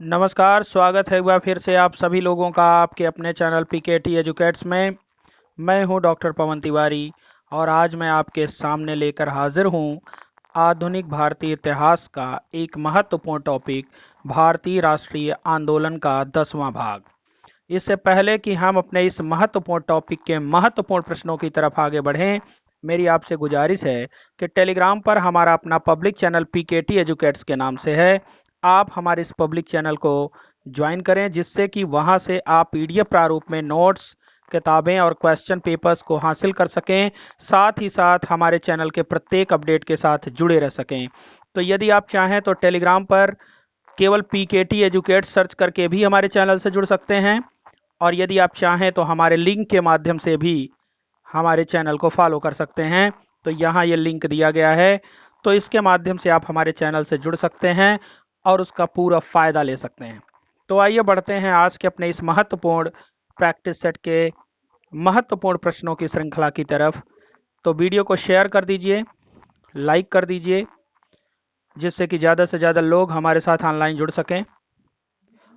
नमस्कार, स्वागत है एक बार फिर से आप सभी लोगों का आपके अपने चैनल पीकेटी एजुकेट्स में। मैं हूं डॉक्टर पवन तिवारी और आज मैं आपके सामने लेकर हाजिर हूं आधुनिक भारतीय इतिहास का एक महत्वपूर्ण टॉपिक, भारतीय राष्ट्रीय आंदोलन का 10वां भाग। इससे पहले कि हम अपने इस महत्वपूर्ण टॉपिक के महत्वपूर्ण प्रश्नों की तरफ आगे बढ़ें, मेरी आपसे गुजारिश है कि टेलीग्राम पर हमारा अपना पब्लिक चैनल पीकेटी एजुकेट्स के नाम से है। आप हमारे इस पब्लिक चैनल को ज्वाइन करें, जिससे कि वहां से आप पीडीएफ प्रारूप में नोट्स, किताबें और क्वेश्चन पेपर्स को हासिल कर सकें, साथ ही साथ हमारे चैनल के प्रत्येक अपडेट के साथ जुड़े रह सकें। तो यदि आप चाहें तो टेलीग्राम पर केवल पीकेटी एजुकेट सर्च करके भी हमारे चैनल से जुड़ सकते हैं, और यदि आप चाहें तो हमारे लिंक के माध्यम से भी हमारे चैनल को फॉलो कर सकते हैं। तो यहाँ ये लिंक दिया गया है, तो इसके माध्यम से आप हमारे चैनल से जुड़ सकते हैं और उसका पूरा फायदा ले सकते हैं। तो आइए बढ़ते हैं आज के अपने इस महत्वपूर्ण प्रैक्टिस सेट के महत्वपूर्ण प्रश्नों की श्रृंखला की तरफ। तो वीडियो को शेयर कर दीजिए, लाइक कर दीजिए, जिससे कि ज़्यादा से ज़्यादा लोग हमारे साथ ऑनलाइन जुड़ सकें।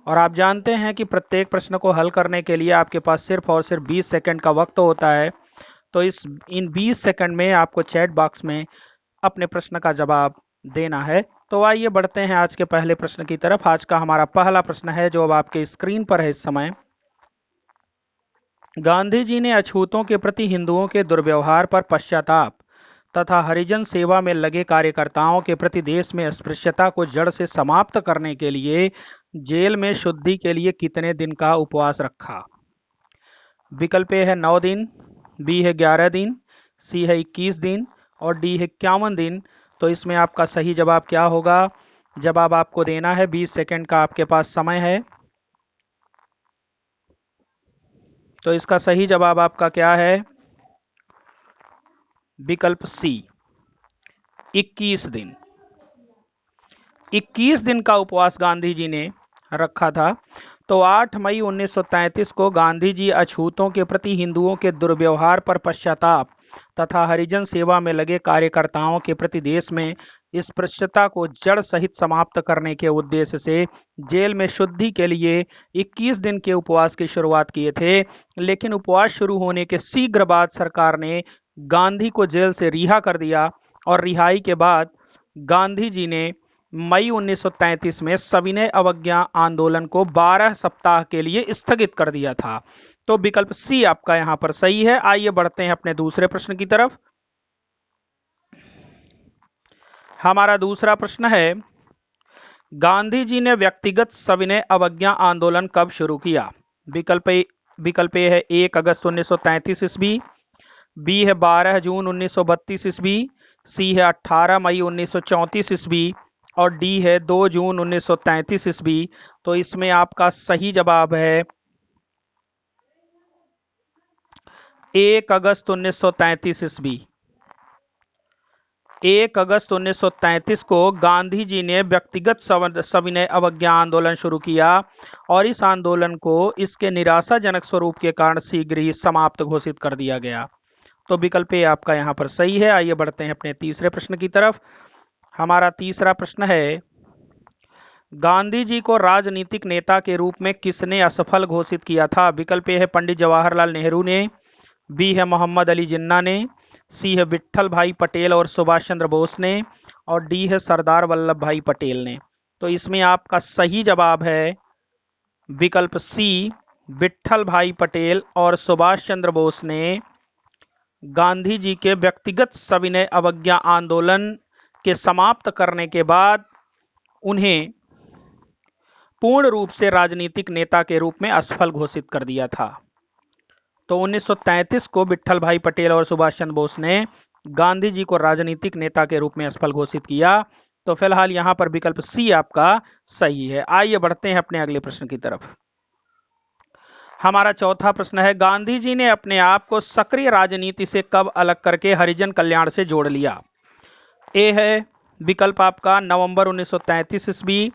और आप जानते हैं कि प्रत्येक प्रश्न को हल करने के लिए आपके पास सिर्फ और सिर्फ 20 सेकंड का वक्त होता है। तो इन 20 सेकंड में आपको चैट बॉक्स में अपने प्रश्न का जवाब देना है। तो आइए बढ़ते हैं आज के पहले प्रश्न की तरफ। आज का हमारा पहला प्रश्न है, जो अब आपके स्क्रीन पर है इस समय। गांधी जी ने अछूतों के प्रति हिंदुओं के दुर्व्यवहार पर पश्चाताप तथा हरिजन सेवा में लगे कार्यकर्ताओं के प्रति देश में अस्पृश्यता को जड़ से समाप्त करने के लिए जेल में शुद्धि के लिए कितने दिन का उपवास रखा? विकल्प ए है 9 दिन, बी है 11 दिन, सी है 21 दिन और डी है 51 दिन। तो इसमें आपका सही जवाब क्या होगा? जवाब आपको देना है, 20 सेकंड का आपके पास समय है। तो इसका सही जवाब आपका क्या है? विकल्प सी, 21 दिन। 21 दिन का उपवास गांधी जी ने रखा था। तो 8 मई 1933 को गांधी जी अछूतों के प्रति हिंदुओं के दुर्व्यवहार पर पश्चाताप तथा हरिजन सेवा में लगे कार्यकर्ताओं के प्रति देश में अस्पृश्यता को जड़ सहित समाप्त करने के उद्देश्य से जेल में शुद्धि के लिए 21 दिन के उपवास की शुरुआत किए थे। लेकिन उपवास शुरू होने के शीघ्र बाद सरकार ने गांधी को जेल से रिहा कर दिया और रिहाई के बाद गांधी जी ने मई 1933 में सविनय अवज्ञा आंदोलन को 12 सप्ताह के लिए स्थगित कर दिया था। तो विकल्प सी आपका यहां पर सही है। आइए बढ़ते हैं अपने दूसरे प्रश्न की तरफ। हमारा दूसरा प्रश्न है, गांधी जी ने व्यक्तिगत सविनय अवज्ञा आंदोलन कब शुरू किया? विकल्प ए है 1 अगस्त 1933 ईस्वी, बी है 12 जून 1932 ईस्वी, सी है 18 मई 1934 ईस्वी और डी है 2 जून 1933 ईस्वी। तो इसमें आपका सही जवाब है 1 अगस्त 1933 ईस्वी। 1 अगस्त 1933 को गांधी जी ने व्यक्तिगत सविनय अवज्ञा आंदोलन शुरू किया और इस आंदोलन को इसके निराशाजनक स्वरूप के कारण शीघ्र ही समाप्त घोषित कर दिया गया। तो विकल्प ए आपका यहां पर सही है। आइए बढ़ते हैं अपने तीसरे प्रश्न की तरफ। हमारा तीसरा प्रश्न है, गांधी जी को राजनीतिक नेता के रूप में किसने असफल घोषित किया था? विकल्प ए है पंडित जवाहरलाल नेहरू ने, बी है मोहम्मद अली जिन्ना ने, सी है विट्ठल भाई पटेल और सुभाष चंद्र बोस ने और डी है सरदार वल्लभ भाई पटेल ने। तो इसमें आपका सही जवाब है विकल्प सी, विट्ठल भाई पटेल और सुभाष चंद्र बोस ने गांधी जी के व्यक्तिगत सविनय अवज्ञा आंदोलन के समाप्त करने के बाद उन्हें पूर्ण रूप से राजनीतिक नेता के रूप में असफल घोषित कर दिया था। तो 1933 को विट्ठल भाई पटेल और सुभाष चंद्र बोस ने गांधी जी को राजनीतिक नेता के रूप में असफल घोषित किया। तो फिलहाल यहां पर विकल्प सी आपका सही है। आइए बढ़ते हैं अपने अगले प्रश्न की तरफ। हमारा चौथा प्रश्न है, गांधी जी ने अपने आप को सक्रिय राजनीति से कब अलग करके हरिजन कल्याण से जोड़ लिया? ए है विकल्प आपका नवंबर 1933 ईस्वी,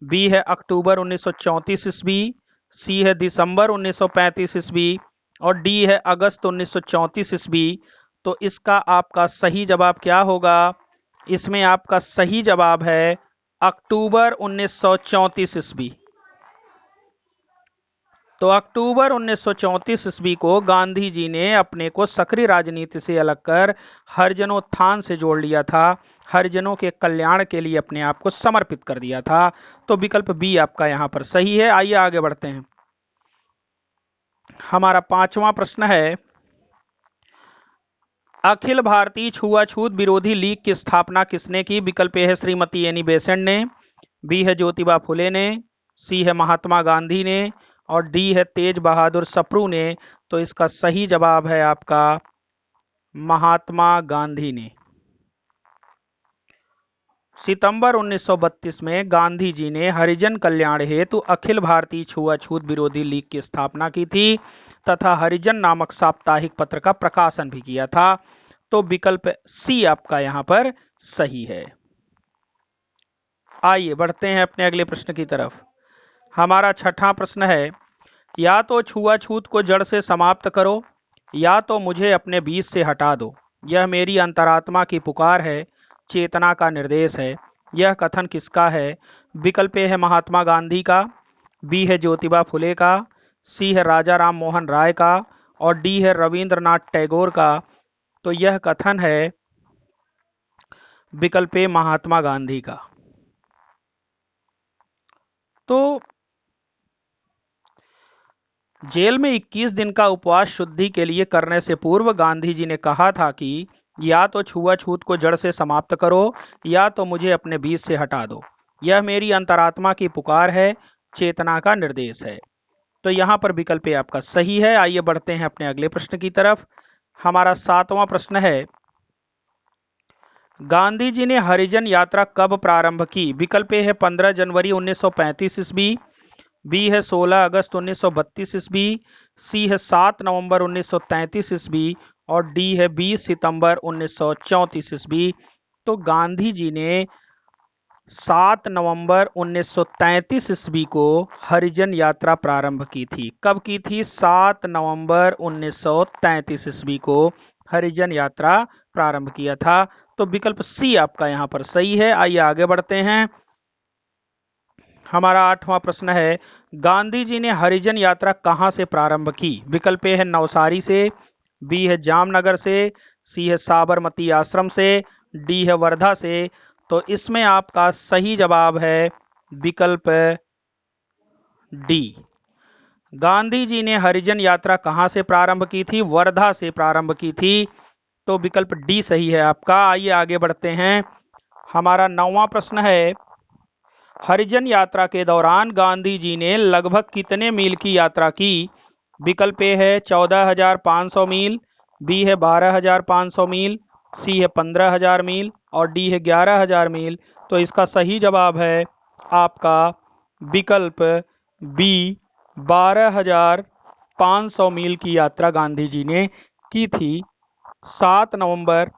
बी है अक्टूबर 1934 ईस्वी, सी है दिसंबर 1935 ईस्वी और डी है अगस्त 1934 ईस्वी। तो इसका आपका सही जवाब क्या होगा? इसमें आपका सही जवाब है अक्टूबर 1934 ईस्वी। तो अक्टूबर 1934 ईस्वी को गांधी जी ने अपने को सक्रिय राजनीति से अलग कर हरिजनोत्थान से जोड़ लिया था, हरिजनों के कल्याण के लिए अपने आप को समर्पित कर दिया था। तो विकल्प बी आपका यहां पर सही है। आइए आगे बढ़ते हैं। हमारा 5वां प्रश्न है, अखिल भारतीय छुआछूत विरोधी लीग की स्थापना किसने की? विकल्प ए है श्रीमती एनी बेसेंट ने, बी है ज्योतिबा फुले ने, सी है महात्मा गांधी ने और डी है तेज बहादुर सप्रू ने। तो इसका सही जवाब है आपका महात्मा गांधी ने। सितंबर 1932 में गांधी जी ने हरिजन कल्याण हेतु अखिल भारतीय छुआछूत विरोधी लीग की स्थापना की थी तथा हरिजन नामक साप्ताहिक पत्र का प्रकाशन भी किया था। तो विकल्प सी आपका यहां पर सही है। आइए बढ़ते हैं अपने अगले प्रश्न की तरफ। हमारा 6वां प्रश्न है, या तो छुआछूत को जड़ से समाप्त करो या तो मुझे अपने बीच से हटा दो, यह मेरी अंतरात्मा की पुकार है, चेतना का निर्देश है। यह कथन किसका है? विकल्प ए है महात्मा गांधी का, बी है ज्योतिबा फुले का, सी है राजा राम मोहन राय का और डी है रविंद्रनाथ टैगोर का। तो यह कथन है विकल्प ए महात्मा गांधी का। तो जेल में 21 दिन का उपवास शुद्धि के लिए करने से पूर्व गांधी जी ने कहा था कि या तो छुआछूत को जड़ से समाप्त करो या तो मुझे अपने बीच से हटा दो, यह मेरी अंतरात्मा की पुकार है, चेतना का निर्देश है। तो यहां पर विकल्प आपका सही है। आइए बढ़ते हैं अपने अगले प्रश्न की तरफ। हमारा 7वां प्रश्न है, गांधी जी ने हरिजन यात्रा कब प्रारंभ की? विकल्प है 15 जनवरी 1935 ईस्वी, बी है 16 अगस्त 1932 ईस्वी, सी है 7 नवंबर 1933 ईस्वी और डी है 20 सितंबर 1934 ईस्वी। तो गांधी जी ने 7 नवंबर 1933 ईस्वी को हरिजन यात्रा प्रारंभ की थी। कब की थी? 7 नवंबर 1933 ईस्वी को हरिजन यात्रा प्रारंभ किया था। तो विकल्प सी आपका यहां पर सही है। आइए आगे बढ़ते हैं। हमारा 8वां प्रश्न है, गांधी जी ने हरिजन यात्रा कहां से प्रारंभ की? विकल्प ए है नवसारी से, बी है जामनगर से, सी है साबरमती आश्रम से, डी है वर्धा से। तो इसमें आपका सही जवाब है विकल्प डी। गांधी जी ने हरिजन यात्रा कहां से प्रारंभ की थी? वर्धा से प्रारंभ की थी। तो विकल्प डी सही है आपका। आइए आगे बढ़ते हैं। हमारा 9वां प्रश्न है, हरिजन यात्रा के दौरान गांधी जी ने लगभग कितने मील की यात्रा की? विकल्प ए है 14,500 मील, बी है 12,500 मील, सी है 15,000 मील और डी है 11,000 मील। तो इसका सही जवाब है आपका विकल्प बी, 12,500 मील की यात्रा गांधी जी ने की थी। 7 नवंबर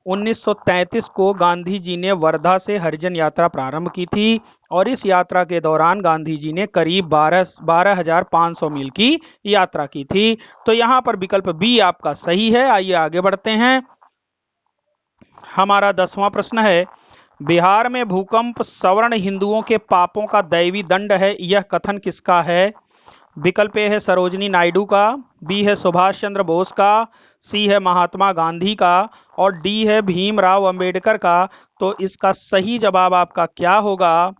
1933 को गांधी जी ने वर्धा से हरिजन यात्रा प्रारंभ की थी और इस यात्रा के दौरान गांधी जी ने करीब 12,500 मील की यात्रा की थी। तो यहां पर विकल्प बी आपका सही है। आइए आगे बढ़ते हैं। हमारा 10वां प्रश्न है, बिहार में भूकंप सवर्ण हिंदुओं के पापों का दैवी दंड है, यह कथन किसका है? विकल्प ए है सरोजनी नायडू का, बी है सुभाष चंद्र बोस का, सी है महात्मा गांधी का और डी है भीमराव अंबेडकर का। तो इसका सही जवाब आपका क्या होगा?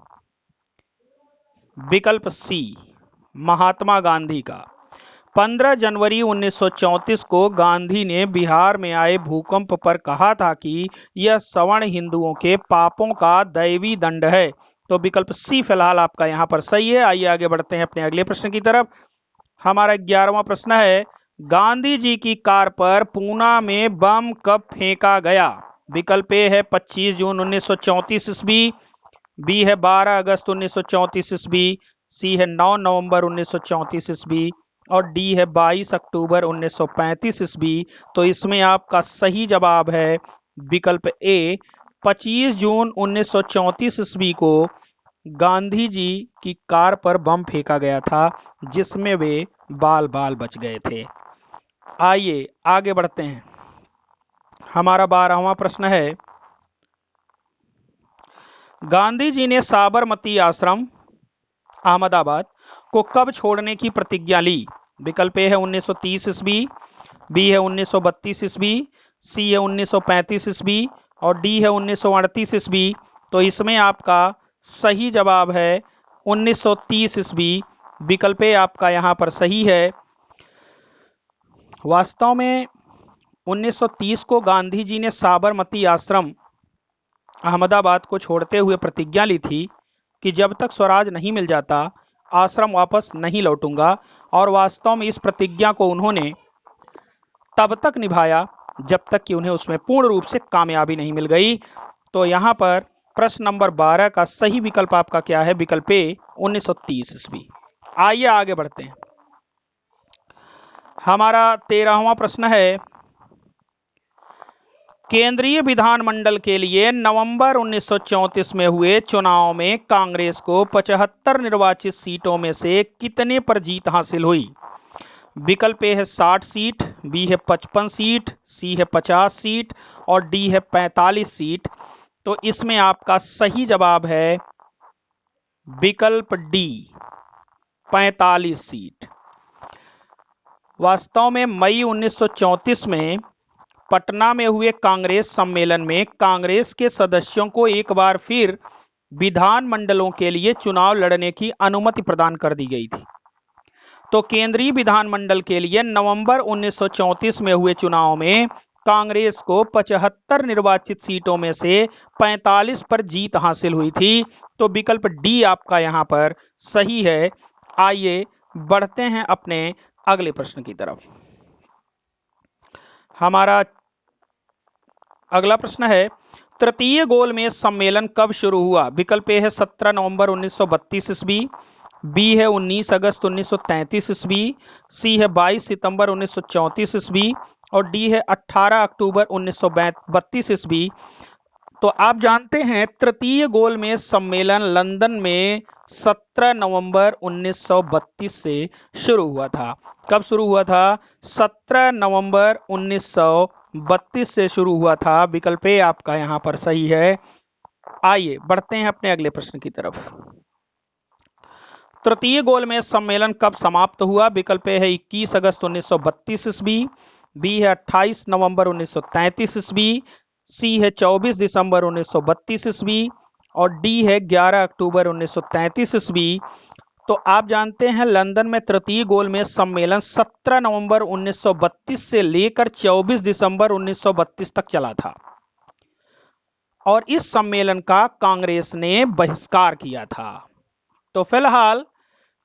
विकल्प सी, महात्मा गांधी का। 15 जनवरी 1934 को गांधी ने बिहार में आए भूकंप पर कहा था कि यह सवर्ण हिंदुओं के पापों का दैवी दंड है। तो विकल्प सी फिलहाल आपका यहां पर सही है। आइए आगे बढ़ते हैं अपने अगले प्रश्न की तरफ। हमारा 11वां प्रश्न है, गांधी जी की कार पर पूना में बम कब फेंका गया? विकल्प ए है 25 जून 1934 ईस्वी, बी है 12 अगस्त 1934 ईस्वी, सी है 9 नवंबर 1934 ईस्वी और डी है 22 अक्टूबर 1935 ईस्वी। तो इसमें आपका सही जवाब है विकल्प ए, 25 जून 1934 ईस्वी को गांधी जी की कार पर बम फेंका गया था जिसमें वे बाल बाल बच गए थे। आइए आगे बढ़ते हैं। हमारा 12वां प्रश्न है, गांधी जी ने साबरमती आश्रम अहमदाबाद को कब छोड़ने की प्रतिज्ञा ली? विकल्प ए है 1930 ईस्वी, बी है 1932 ईस्वी, सी है 1935 ईस्वी और डी है 1938 ईस्वी। तो इसमें आपका सही जवाब है 1930 ईस्वी। विकल्प ए आपका यहां पर सही है। वास्तव में 1930 को गांधी जी ने साबरमती आश्रम अहमदाबाद को छोड़ते हुए प्रतिज्ञा ली थी कि जब तक स्वराज नहीं मिल जाता आश्रम वापस नहीं लौटूंगा, और वास्तव में इस प्रतिज्ञा को उन्होंने तब तक निभाया जब तक कि उन्हें उसमें पूर्ण रूप से कामयाबी नहीं मिल गई। तो यहां पर प्रश्न नंबर 12 का सही विकल्प आपका क्या है? विकल्प ए 1930 ईस्वी। आइए आगे बढ़ते हैं। हमारा 13वां प्रश्न है, केंद्रीय विधानमंडल के लिए नवंबर 1934 में हुए चुनाव में कांग्रेस को 75 निर्वाचित सीटों में से कितने पर जीत हासिल हुई? विकल्प ए है 60 सीट, बी है 55 सीट, सी है 50 सीट और डी है 45 सीट। तो इसमें आपका सही जवाब है विकल्प डी 45 सीट। वास्तव में मई 1934 में पटना में हुए कांग्रेस सम्मेलन में कांग्रेस के सदस्यों को एक बार फिर विधानमंडलों के लिए चुनाव लड़ने की अनुमति प्रदान कर दी गई थी। तो केंद्रीय विधानमंडल के लिए नवंबर 1934 में हुए चुनाव में कांग्रेस को 75 निर्वाचित सीटों में से 45 पर जीत हासिल हुई थी। तो विकल्प डी आपका यहां पर सही है। आइए बढ़ते हैं अपने अगले प्रश्न की तरफ। हमारा अगला प्रश्न है, तृतीय गोलमेज सम्मेलन कब शुरू हुआ? विकल्प ए है 17 नवंबर 1932 ईस्वी, बी है 19 अगस्त 1933 ईस्वी, सी है 22 सितंबर 1934 ईस्वी और डी है 18 अक्टूबर 1932 ईस्वी। तो आप जानते हैं तृतीय गोलमेज सम्मेलन लंदन में 17 नवंबर 1932 से शुरू हुआ था। कब शुरू हुआ था? 17 नवंबर 1932 से शुरू हुआ था। विकल्प ए आपका यहां पर सही है। आइए बढ़ते हैं अपने अगले प्रश्न की तरफ। तृतीय गोलमेज सम्मेलन कब समाप्त हुआ? विकल्प ए है 21 अगस्त 1932 ईस्वी, बी है 28 नवंबर 1933 ईस्वी, सी है 24 दिसंबर 1932 ईस्वी और डी है 11 अक्टूबर 1933 ईस्वी। तो आप जानते हैं लंदन में तृतीय गोलमेज सम्मेलन 17 नवंबर 1932 से लेकर 24 दिसंबर 1932 तक चला था और इस सम्मेलन का कांग्रेस ने बहिष्कार किया था। तो फिलहाल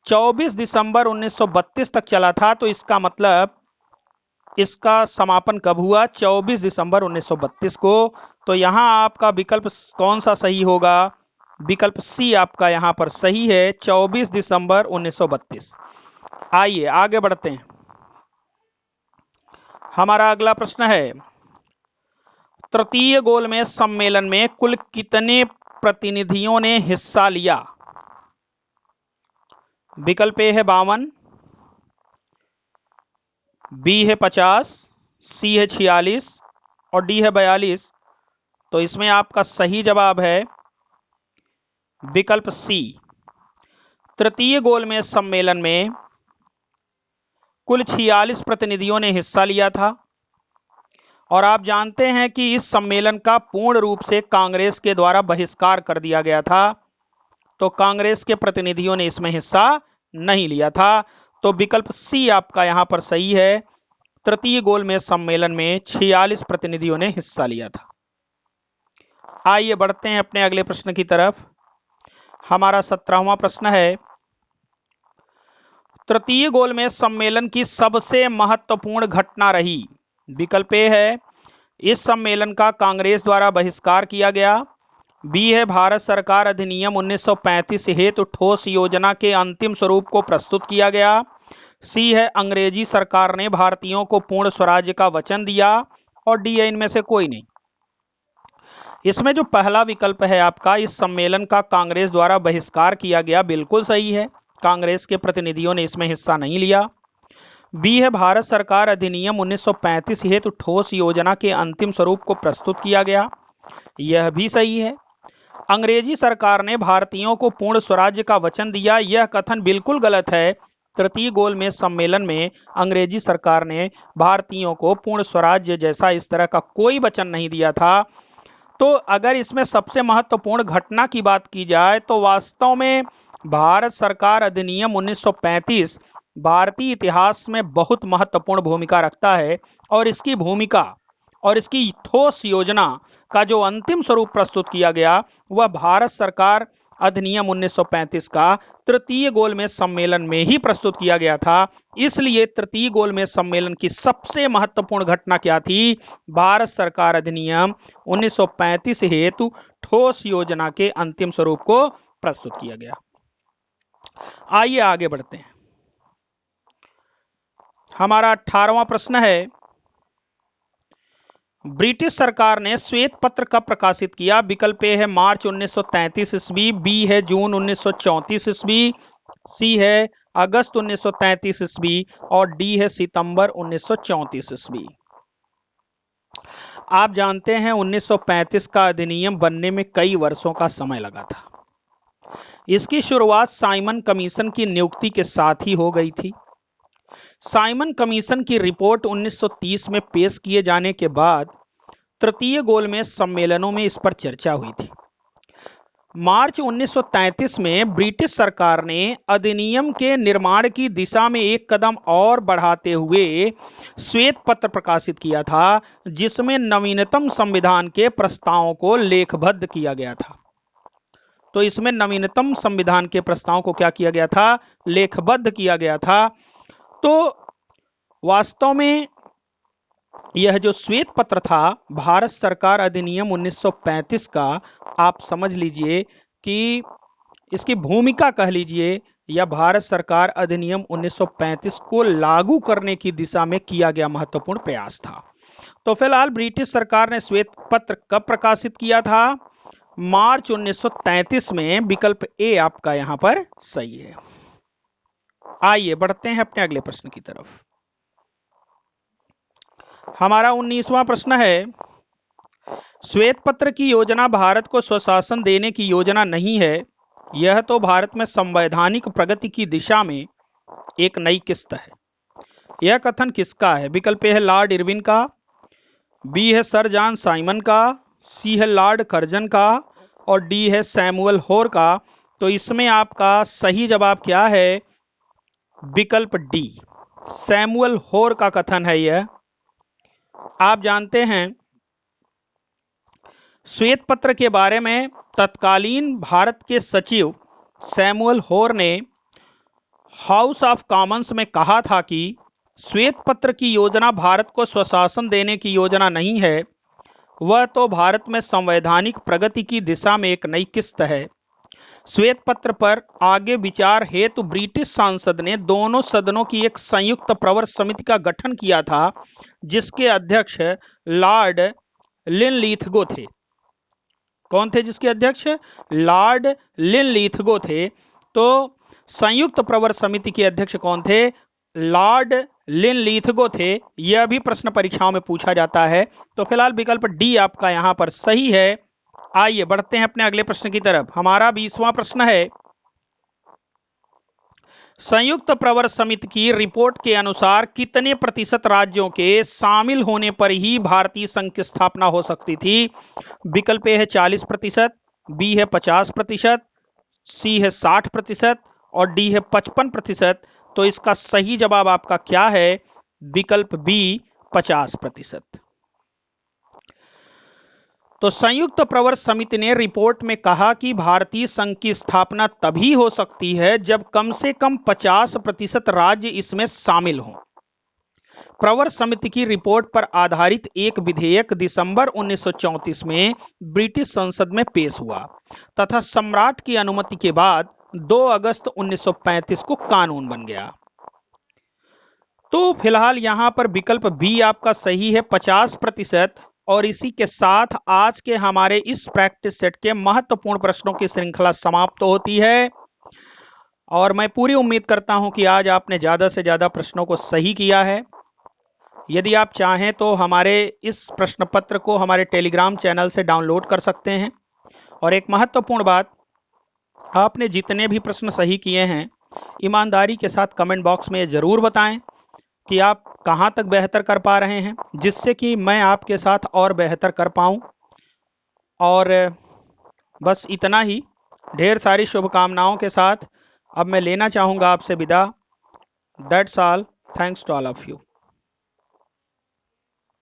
24 दिसंबर 1932 तक चला था, तो इसका मतलब इसका समापन कब हुआ? 24 दिसंबर 1932 को। तो यहां आपका विकल्प कौन सा सही होगा? विकल्प सी आपका यहां पर सही है, 24 दिसंबर 1932। आइए आगे बढ़ते हैं। हमारा अगला प्रश्न है, तृतीय गोलमेज सम्मेलन में कुल कितने प्रतिनिधियों ने हिस्सा लिया? विकल्प ए है 52, बी है 50, सी है 46 और डी है 42। तो इसमें आपका सही जवाब है विकल्प सी। तृतीय गोलमेज सम्मेलन में कुल 46 प्रतिनिधियों ने हिस्सा लिया था और आप जानते हैं कि इस सम्मेलन का पूर्ण रूप से कांग्रेस के द्वारा बहिष्कार कर दिया गया था। तो कांग्रेस के प्रतिनिधियों ने इसमें हिस्सा नहीं लिया था। तो विकल्प सी आपका यहां पर सही है। तृतीय गोलमेज सम्मेलन में 46 प्रतिनिधियों ने हिस्सा लिया था। आइए बढ़ते हैं अपने अगले प्रश्न की तरफ। हमारा 17वां प्रश्न है, तृतीय गोलमेज सम्मेलन की सबसे महत्वपूर्ण घटना रही? विकल्प ए है इस सम्मेलन का कांग्रेस द्वारा बहिष्कार किया गया, बी है भारत सरकार अधिनियम 1935 हेतु ठोस योजना के अंतिम स्वरूप को प्रस्तुत किया गया, सी है अंग्रेजी सरकार ने भारतीयों को पूर्ण स्वराज्य का वचन दिया और डी है इनमें से कोई नहीं। इसमें जो पहला विकल्प है आपका, इस सम्मेलन का कांग्रेस द्वारा बहिष्कार किया गया, बिल्कुल सही है। कांग्रेस के प्रतिनिधियों ने इसमें हिस्सा नहीं लिया। बी है भारत सरकार अधिनियम 1935 हेतु ठोस योजना के अंतिम स्वरूप को प्रस्तुत किया गया, यह भी सही है। अंग्रेजी सरकार ने भारतीयों को पूर्ण स्वराज्य का वचन दिया, यह कथन बिल्कुल गलत है। तृतीय गोलमेज सम्मेलन में अंग्रेजी सरकार ने भारतीयों को पूर्ण स्वराज्य जैसा इस तरह का कोई वचन नहीं दिया था। तो अगर इसमें सबसे महत्वपूर्ण घटना की बात की जाए तो वास्तव में भारत सरकार अधिनियम 1935 भारतीय इतिहास में बहुत महत्वपूर्ण भूमिका रखता है, और इसकी भूमिका और इसकी ठोस योजना का जो अंतिम स्वरूप प्रस्तुत किया गया वह भारत सरकार अधिनियम 1935 का तृतीय गोलमेज सम्मेलन में ही प्रस्तुत किया गया था। इसलिए तृतीय गोलमेज सम्मेलन की सबसे महत्वपूर्ण घटना क्या थी? भारत सरकार अधिनियम 1935 हेतु ठोस योजना के अंतिम स्वरूप को प्रस्तुत किया गया। आइए आगे बढ़ते हैं। हमारा 18वां प्रश्न है, ब्रिटिश सरकार ने श्वेत पत्र कब प्रकाशित किया? विकल्प ए है मार्च 1933 ईस्वी, बी है जून 1934 ईस्वी, सी है अगस्त 1933 ईस्वी और डी है सितंबर 1934 ईस्वी। आप जानते हैं 1935 का अधिनियम बनने में कई वर्षों का समय लगा था। इसकी शुरुआत साइमन कमीशन की नियुक्ति के साथ ही हो गई थी। साइमन कमीशन की रिपोर्ट 1930 में पेश किए जाने के बाद तृतीय गोलमेज सम्मेलनों में इस पर चर्चा हुई थी। मार्च 1933 में ब्रिटिश सरकार ने अधिनियम के निर्माण की दिशा में एक कदम और बढ़ाते हुए श्वेत पत्र प्रकाशित किया था, जिसमें नवीनतम संविधान के प्रस्तावों को लेखबद्ध किया गया था। तो इसमें नवीनतम संविधान के प्रस्ताव को क्या किया गया था? लेखबद्ध किया गया था। तो वास्तव में यह जो श्वेत पत्र था भारत सरकार अधिनियम 1935 का, आप समझ लीजिए कि इसकी भूमिका कह लीजिए या भारत सरकार अधिनियम 1935 को लागू करने की दिशा में किया गया महत्वपूर्ण प्रयास था। तो फिलहाल ब्रिटिश सरकार ने श्वेत पत्र कब प्रकाशित किया था? मार्च 1933 में। विकल्प ए आपका यहां पर सही है। आइए बढ़ते हैं अपने अगले प्रश्न की तरफ। हमारा 19वां प्रश्न है, श्वेत पत्र की योजना भारत को स्वशासन देने की योजना नहीं है, यह तो भारत में संवैधानिक प्रगति की दिशा में एक नई किस्त है। यह कथन किसका है? विकल्प ए है लॉर्ड इरविन का, बी है सर जॉन साइमन का, सी है लॉर्ड कर्जन का और डी है सैमुअल होर का। तो इसमें आपका सही जवाब क्या है? विकल्प डी, सैमुअल होर का कथन है यह। आप जानते हैं श्वेत पत्र के बारे में तत्कालीन भारत के सचिव सैमुअल होर ने हाउस ऑफ कॉमन्स में कहा था कि श्वेत पत्र की योजना भारत को स्वशासन देने की योजना नहीं है, वह तो भारत में संवैधानिक प्रगति की दिशा में एक नई किस्त है। श्वेत पत्र पर आगे विचार हेतु ब्रिटिश सांसद ने दोनों सदनों की एक संयुक्त प्रवर समिति का गठन किया था, जिसके अध्यक्ष लॉर्ड लिनलिथगो थे। कौन थे जिसके अध्यक्ष? लॉर्ड लिनलिथगो थे। तो संयुक्त प्रवर समिति के अध्यक्ष कौन थे? लॉर्ड लिनलिथगो थे। यह भी प्रश्न परीक्षाओं में पूछा जाता है। तो फिलहाल विकल्प डी आपका यहां पर सही है। आइए बढ़ते हैं अपने अगले प्रश्न की तरफ। हमारा 20वां प्रश्न है, संयुक्त प्रवर समिति की रिपोर्ट के अनुसार कितने प्रतिशत राज्यों के शामिल होने पर ही भारतीय संघ की स्थापना हो सकती थी? विकल्प ए है 40%, बी है 50%, सी है 60% और डी है 55%। तो इसका सही जवाब आपका क्या है? विकल्प बी 50%। तो संयुक्त प्रवर समिति ने रिपोर्ट में कहा कि भारतीय संघ की स्थापना तभी हो सकती है जब कम से कम 50% राज्य इसमें शामिल हों। प्रवर समिति की रिपोर्ट पर आधारित एक विधेयक दिसंबर 1934 में ब्रिटिश संसद में पेश हुआ तथा सम्राट की अनुमति के बाद 2 अगस्त 1935 को कानून बन गया। तो फिलहाल यहां पर विकल्प बी आपका सही है 50%। और इसी के साथ आज के हमारे इस प्रैक्टिस सेट के महत्वपूर्ण प्रश्नों की श्रृंखला समाप्त होती है। और मैं पूरी उम्मीद करता हूं कि आज आपने ज्यादा से ज्यादा प्रश्नों को सही किया है। यदि आप चाहें तो हमारे इस प्रश्न पत्र को हमारे टेलीग्राम चैनल से डाउनलोड कर सकते हैं और एक महत्वपूर्ण बात, आपने जितने भी प्रश्न सही किए हैं, ईमानदारी के साथ कमेंट बॉक्स में ज़रूर बताएं कि आप कहां तक बेहतर कर पा रहे हैं, जिससे कि मैं आपके साथ और बेहतर कर पाऊं। और बस इतना ही, ढेर सारी शुभकामनाओं के साथ अब मैं लेना चाहूँगा आपसे विदा। That's all, thanks to all of you.